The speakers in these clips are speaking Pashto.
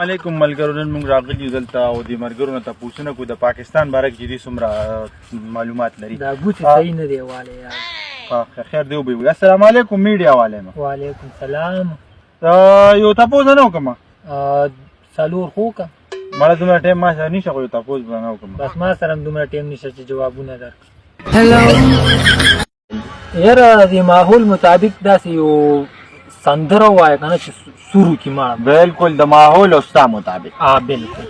علیکم ملګرو، نن موږ راغلي یو دلته او د ملګرو نه تپوسونه کوو د پاکستان باره کې چې دوی څومره معلومات لري. دا ګوتې صحیح نه دی والی یار. خیر دی وبه. السلام علیکم میډیا والے ما. وعلیکم سلام. یو تپوس نه وکم. څلور خو که مړه دومره ټایم ما سره نشته، خو یو تپوس به نه وکم. بس ما سره هم دومره ټایم نشته چې جوابونه درکړم. یاره د ماحول مطابق داسې یو سندره ووایه که نه چې سورو کي مړه. بالکل د ماحول او ستا مطابق. بالکل.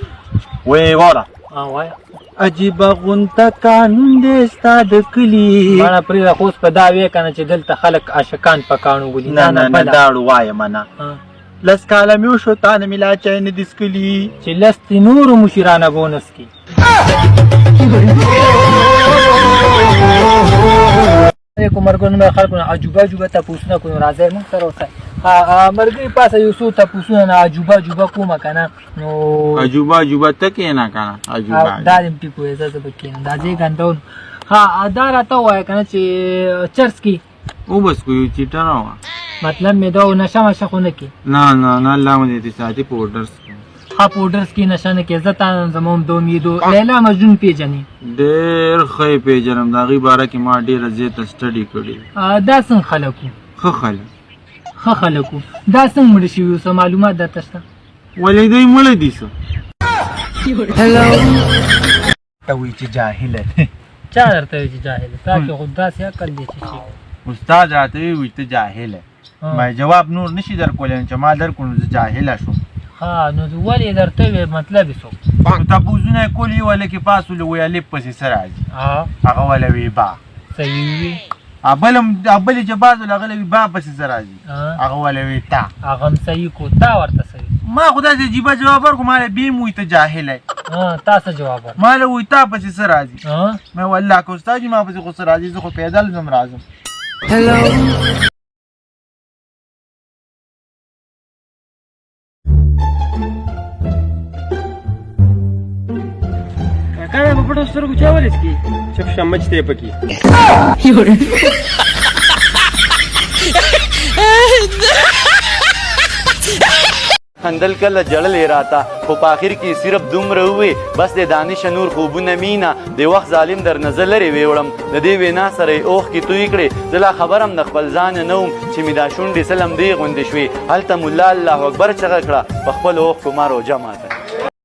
وی واوره. وایه. عجیبه غونته قانون دی ستا د کلي. مړه پرېږده خو اوس په دا ویې که نه چې دلته خلک عاشقان په کاڼو ولي. نه نه نه داړو وایم نه. لس کاله مې وشو تا نه مې لا چای نه دي څښلي چې لس نورو مشرانه بونس کي. علیکم مرګونو مې خلکو نه عجوبه عجوبه تپوسونه کوم. راځئ موږ سره اوسئ. مرګي پاسه یو څو تپوسونه نه عجوبه عجوبه کومه که نه نو عجوبه عجوبه ته کښېنه که نه عجوبه دا دې م ټیپ وایي زه به کښېنم دا ځای ګندون. دا راته ووایه که نه چې چرس کي وبس کو یو چیټه نه وه. مطلب مې دا نشه مشه خو نه کي. نه نه نه الله مو دې ساتي پوډرس پوډرس کې نشه نه کې. زه تا زموم د امیدو لیلا مجنون پیژنې. ډېر ښه یې پیژنم. د هغې باره کې ما ډېره زیاته سټډي کړې. دا څنګه خلک وو؟ ښه خلک. ښه خلک وو. دا څنګه مړه شوي وو؟ څه معلومات درته شته؟ ولې دوی مړه دي څه ته وایي چې جاهله دی. چا درته وایي چې جاهل دی؟ تا کې خو داسې عقل دی چې استاد راته وایي ته جاهله. ما جواب نور نشي درکولی چې ما درکړو نو زه جاهله شوم. نو ولې درته وایي مطلب یې څه؟ تپوسونه یې کولي ولې کې پاس ولې وایي الف پسې څه راځي؟ هغه ولې وایي با. صحیح وي. بلې چې بعض ولې هغه وایي با پسې څه راځي؟ هغه ولې وایي تا. هغه هم صحیح کو. تا ورته صحیح. ما خو داسې عجیبه جواب ورکړو. ما له بیم وایي ته جاهله یې. تا څه جواب ورکړ؟ ما له وایي تا پسې څه راځي؟ ما والله که استاد ما پسې خو څه راځي، زه خو پیدل ځم راځم. کله په پټو سترګو چا ولې څکي؟ چپ شه مچ دی پکې. خندل کله جړل یې راته، خو په آخر کې صرف دومره ووې بس د دانش نور خوبونه مینا د وخت ظالم در نه زه لرې ویوړم. د دې وینا سره یې اوښکې توی کړې. زه لا خبرم د خپل ځانه نه وم چې مې دا شونډې سلم دې غوندې شوې. هلته ملا الله اکبر چغه کړه، په خپلو اوښکو ما روژه ماته.